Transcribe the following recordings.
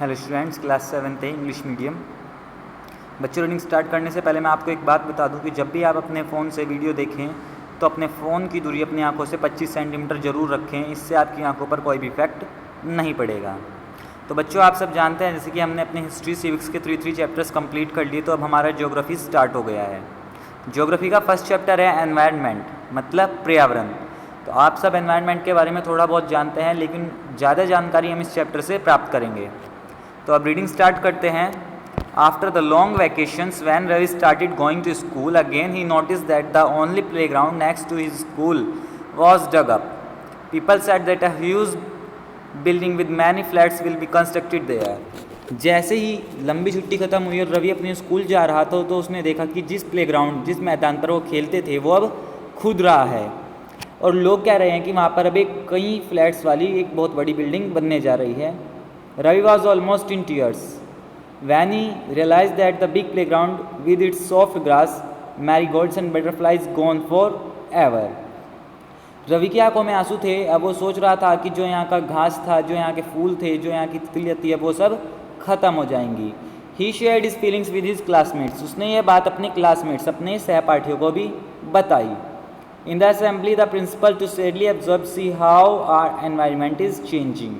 Hello students, class 7th English medium. बच्चों, reading start करने से पहले मैं आपको एक बात बता दूं कि जब भी आप अपने फ़ोन से वीडियो देखें तो अपने फ़ोन की दूरी अपनी आंखों से 25 सेंटीमीटर ज़रूर रखें। इससे आपकी आंखों पर कोई भी इफेक्ट नहीं पड़ेगा। तो बच्चों, आप सब जानते हैं जैसे कि हमने अपने हिस्ट्री सिविक्स के 3 चैप्टर्स कंप्लीट कर लिए, तो अब हमारा ज्योग्राफी स्टार्ट हो गया है। ज्योग्राफी का फर्स्ट चैप्टर है एनवायरनमेंट, मतलब पर्यावरण। तो आप सब एनवायरनमेंट के बारे में थोड़ा बहुत जानते हैं, लेकिन ज़्यादा जानकारी हम इस चैप्टर से प्राप्त करेंगे। तो अब रीडिंग स्टार्ट करते हैं। After the long vacations when Ravi started going to school again he noticed that the only playground next to his school was dug up. People said that a huge building with many flats will be constructed there. जैसे ही लंबी छुट्टी ख़त्म हुई और रवि अपने school जा रहा था तो उसने देखा कि जिस प्लेग्राउंड, जिस मैदान पर वो खेलते थे वो अब खुद रहा है और लोग कह रहे हैं कि वहाँ पर अब एक कई फ्लैट्स वाली एक बहुत बड़ी बिल्डिंग बनने जा रही है। Ravi was almost in tears when he realized that the big playground with its soft grass, marigolds and butterflies gone forever. Ravi की आंखों में आंसू थे। अब वो सोच रहा था कि जो यहाँ का घास था, जो यहाँ के फूल थे, जो यहाँ की तितलियाँ थी, अब वो सब ख़त्म हो जाएंगी। He shared his feelings with his classmates. उसने ये बात अपने क्लासमेट्स, अपने सहपाठियों को भी बताई। In the assembly the principal to sadly observe see how our environment is changing.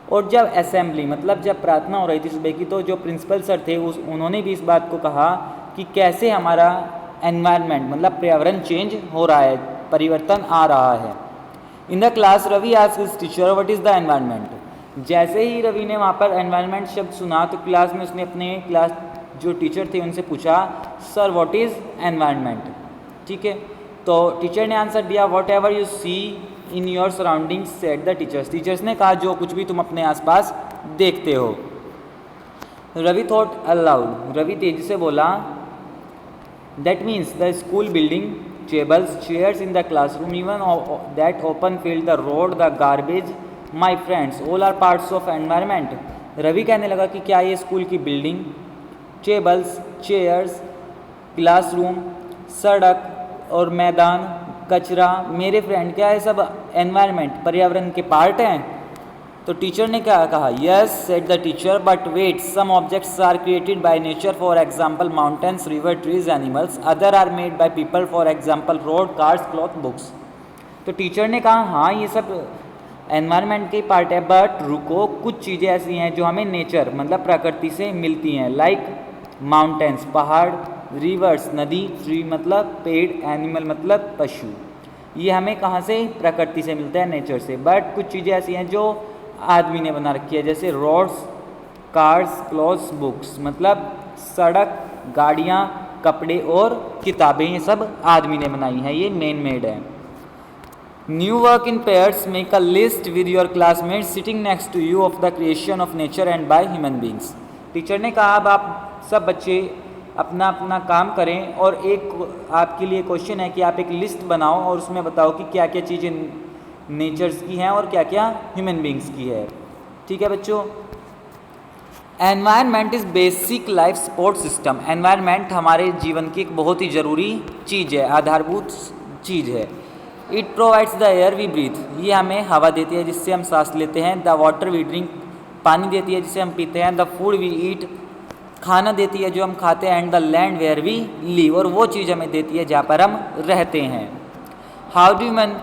और जब असेंबली मतलब जब प्रार्थना हो रही थी सुबह की, तो जो प्रिंसिपल सर थे उन्होंने भी इस बात को कहा कि कैसे हमारा एनवायरनमेंट मतलब पर्यावरण चेंज हो रहा है, परिवर्तन आ रहा है। In the class Ravi asked his teacher what is the environment. जैसे ही रवि ने वहाँ पर एनवायरनमेंट शब्द सुना तो क्लास में उसने अपने क्लास जो टीचर थे उनसे पूछा, सर व्हाट इज़ एनवायरनमेंट। ठीक है, तो टीचर ने आंसर दिया, whatever you see in your surroundings said the teachers. Teachers ने कहा जो कुछ भी तुम अपने आसपास देखते हो। Ravi thought allowed. रवि तेजी से बोला, that means the school building, tables, chairs in the classroom, even that open field, the road, the garbage, my friends, all are parts of environment. Ravi कहने लगा कि क्या ये स्कूल की बिल्डिंग, टेबल्स, चेयर्स, क्लासरूम, सड़क और मैदान, कचरा, मेरे फ्रेंड, क्या है सब एनवायरनमेंट, पर्यावरण के पार्ट हैं। तो टीचर ने क्या कहा, yes said the teacher, but wait, some objects are created by nature, for example mountains, river, trees, animals, other are made by people, for example road, cars, cloth, books. तो teacher ने कहा हाँ ये सब environment के part है, but रुको, कुछ चीज़ें ऐसी हैं जो हमें नेचर मतलब प्रकृति से मिलती हैं, लाइक माउंटेन्स पहाड़, रिवर्स नदी, ट्री मतलब पेड़, एनिमल मतलब पशु। ये हमें कहाँ से, प्रकृति से मिलता है, नेचर से। बट कुछ चीज़ें ऐसी हैं जो आदमी ने बना रखी है, जैसे रोड्स, कार्स, क्लॉथ्स, बुक्स मतलब सड़क, गाड़ियाँ, कपड़े और किताबें, ये सब आदमी ने बनाई हैं, ये मैन मेड है। New work in pairs, make a list with your classmates sitting next to you of the creation of nature and by human beings. Teacher ने कहा अब आप सब बच्चे अपना अपना काम करें और एक आपके लिए क्वेश्चन है कि आप एक लिस्ट बनाओ और उसमें बताओ कि क्या क्या चीज़ें नेचर्स की हैं और क्या क्या ह्यूमन बींग्स की है। ठीक है बच्चों, environment is basic life support system. Environment हमारे जीवन की एक बहुत ही ज़रूरी चीज़ है, आधारभूत चीज़ है। It provides the air we breathe, ये हमें हवा देती है जिससे हम सांस लेते हैं। द वाटर वी ड्रिंक, पानी देती है जिसे हम पीते हैं। द फूड वी ईट, खाना देती है जो हम खाते हैं। And the land where we live, और वो चीज़ हमें देती है जहाँ पर हम रहते हैं। How do human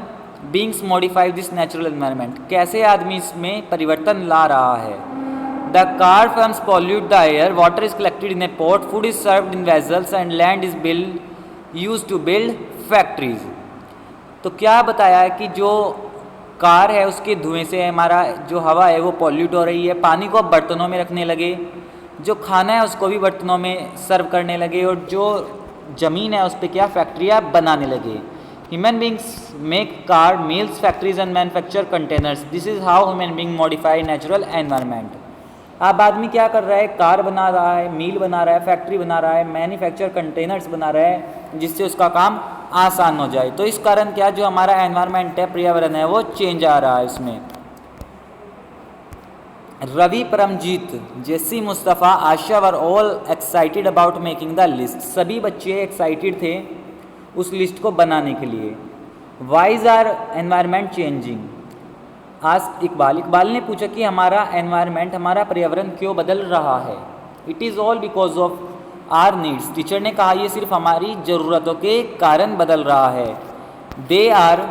beings modify this natural environment, कैसे आदमी इसमें परिवर्तन ला रहा है। The car firms pollute the air, water is collected in a pot, food is served in vessels and land is build use to build factories. तो क्या बताया है कि जो कार है उसके धुएं से हमारा जो हवा है वो पॉल्यूट हो रही है, पानी को बर्तनों में रखने लगे, जो खाना है उसको भी बर्तनों में सर्व करने लगे, और जो ज़मीन है उस पर क्या फैक्ट्रियाँ बनाने लगे। Human beings make car, mills, factories and manufacture containers, this is how human being modify natural environment. अब आदमी क्या कर रहा है, कार बना रहा है, मील बना रहा है, फैक्ट्री बना रहा है, मैन्युफैक्चर कंटेनर्स बना रहा है जिससे उसका काम आसान हो जाए। तो इस कारण क्या जो हमारा एनवायरनमेंट है, पर्यावरण है, वो चेंज आ रहा है इसमें। Ravi, Paramjit, Jessie, Mustafa, Asha were all excited about making the list. सभी बच्चे एक्साइटेड थे उस लिस्ट को बनाने के लिए। Why is our environment changing, आज इकबाल ने पूछा कि हमारा एनवायरनमेंट, हमारा पर्यावरण क्यों बदल रहा है। It is all because of our needs. Teacher ने कहा ये सिर्फ हमारी ज़रूरतों के कारण बदल रहा है। They are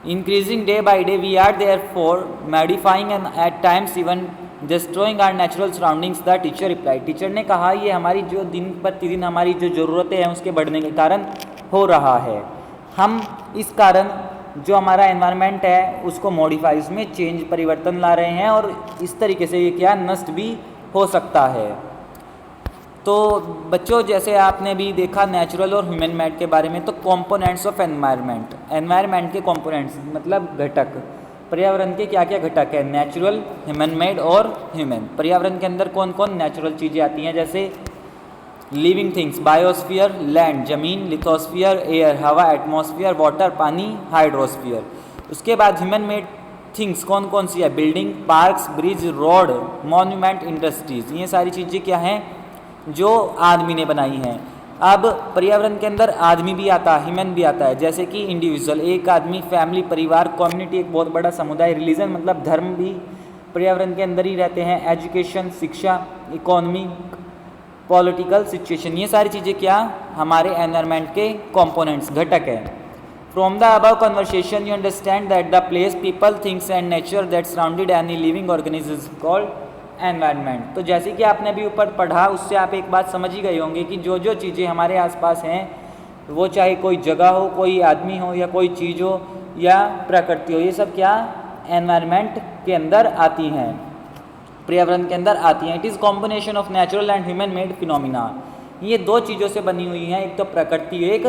increasing day by day. We are therefore modifying and at times even destroying our natural surroundings, the teacher replied. Teacher ने कहा ये हमारी जो दिन प्रतिदिन हमारी जो ज़रूरतें हैं उसके बढ़ने के कारण हो रहा है। हम इस कारण जो हमारा एनवायरनमेंट है उसको मॉडिफाई, उसमें चेंज, परिवर्तन ला रहे हैं और इस तरीके से ये क्या नष्ट भी हो सकता है। तो बच्चों जैसे आपने भी देखा नेचुरल और ह्यूमन मेड के बारे में, तो कंपोनेंट्स ऑफ एनवायरनमेंट, एनवायरनमेंट के कंपोनेंट्स मतलब घटक, पर्यावरण के क्या क्या घटक है, नेचुरल, ह्यूमन मेड और ह्यूमन। पर्यावरण के अंदर कौन कौन नेचुरल चीज़ें आती हैं, जैसे लिविंग थिंग्स, बायोस्फीयर लैंड जमीन, लिथोस्फीयर एयर हवा, एटमॉस्फेयर वाटर पानी, हाइड्रोस्फीयर। उसके बाद ह्यूमन मेड थिंग्स कौन कौन सी है, building, parks, bridge, road, monument, industries. ये सारी चीज़ें क्या हैं जो आदमी ने बनाई हैं। अब पर्यावरण के अंदर आदमी भी आता है, ह्यूमन भी आता है, जैसे कि इंडिविजुअल, एक आदमी, फैमिली, परिवार, कम्युनिटी, एक बहुत बड़ा समुदाय, रिलीजन मतलब धर्म भी पर्यावरण के अंदर ही रहते हैं, एजुकेशन शिक्षा, इकोनॉमी, पॉलिटिकल सिचुएशन। ये सारी चीज़ें क्या हमारे एनवायरनमेंट के कंपोनेंट्स, घटक हैं। From the above conversation you understand that the place, people, things and nature that surrounded any living organism is called environment. तो जैसे कि आपने अभी ऊपर पढ़ा उससे आप एक बात समझ ही गए होंगे कि जो जो चीज़ें हमारे आसपास हैं, वो चाहे कोई जगह हो, कोई आदमी हो या कोई चीज़ हो या प्रकृति हो, ये सब क्या एनवायरनमेंट के अंदर आती हैं, पर्यावरण के अंदर आती हैं। It is combination of natural and human made phenomena. ये दो चीज़ों से बनी हुई हैं, एक तो प्रकृति, एक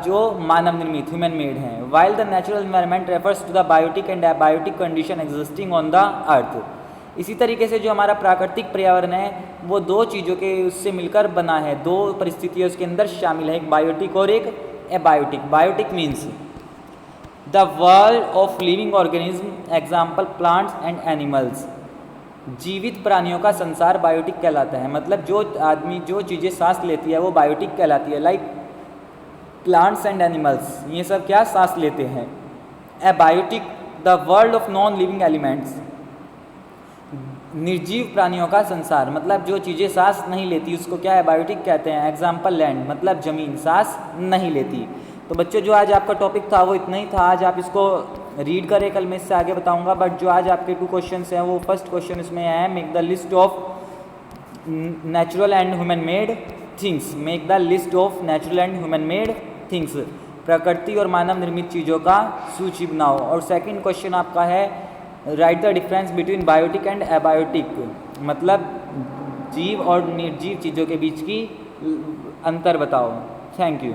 जो मानव निर्मित ह्यूमन मेड हैं। While the natural environment refers to the biotic and abiotic condition existing on the earth. इसी तरीके से जो हमारा प्राकृतिक पर्यावरण है वो दो चीज़ों के उससे मिलकर बना है, दो परिस्थितियाँ उसके अंदर शामिल है, एक बायोटिक और एक abiotic. Biotic means the world of living organism, example plants and animals. जीवित प्राणियों का संसार बायोटिक कहलाता है, मतलब जो आदमी जो चीज़ें सांस लेती है वो बायोटिक कहलाती है, लाइक प्लांट्स एंड एनिमल्स, ये सब क्या सांस लेते हैं। Abiotic the world of non living elements, निर्जीव प्राणियों का संसार, मतलब जो चीज़ें सांस नहीं लेती उसको क्या एबायोटिक कहते हैं। एग्जाम्पल लैंड, मतलब ज़मीन सांस नहीं लेती। तो बच्चों जो आज आपका टॉपिक था वो इतना ही था। आज आप इसको रीड करें, कल मैं इससे आगे बताऊंगा। बट जो आज आपके 2 क्वेश्चंस हैं वो फर्स्ट क्वेश्चन इसमें है, make the list of natural and human made things. Make the list of natural and human made things, प्रकृति और मानव निर्मित चीज़ों का सूची बनाओ। और सेकंड क्वेश्चन आपका है write the difference between biotic and abiotic, मतलब जीव और निर्जीव चीज़ों के बीच की अंतर बताओ। Thank you.